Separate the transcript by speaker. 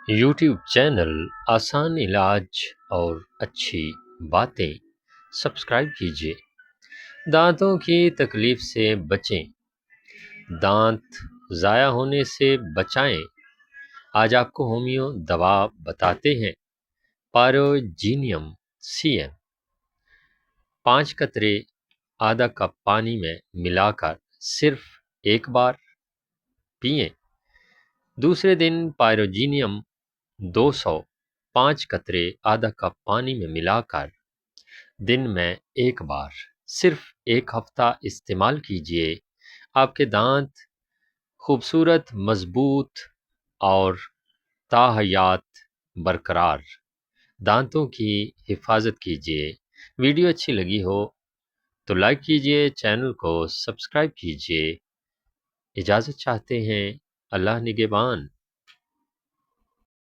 Speaker 1: YouTube channel آسان علاج اور اچھی باتیں سبسکرائب کیجیے۔ دانتوں کی تکلیف سے بچیں، دانت ضائع ہونے سے بچائیں۔ آج آپ کو ہومیو دوا بتاتے ہیں، پائروجینیم سی ایم۔ 5 قطرے آدھا کپ پانی میں ملا کر صرف ایک بار پئیں۔ دوسرے دن پائروجینیم 200 5 قطرے آدھا کپ پانی میں ملا کر دن میں ایک بار صرف ایک ہفتہ استعمال کیجیے۔ آپ کے دانت خوبصورت، مضبوط اور تاحیات برقرار۔ دانتوں کی حفاظت کیجیے۔ ویڈیو اچھی لگی ہو تو لائک کیجیے، چینل کو سبسکرائب کیجیے۔ اجازت چاہتے ہیں، اللہ نگہبان۔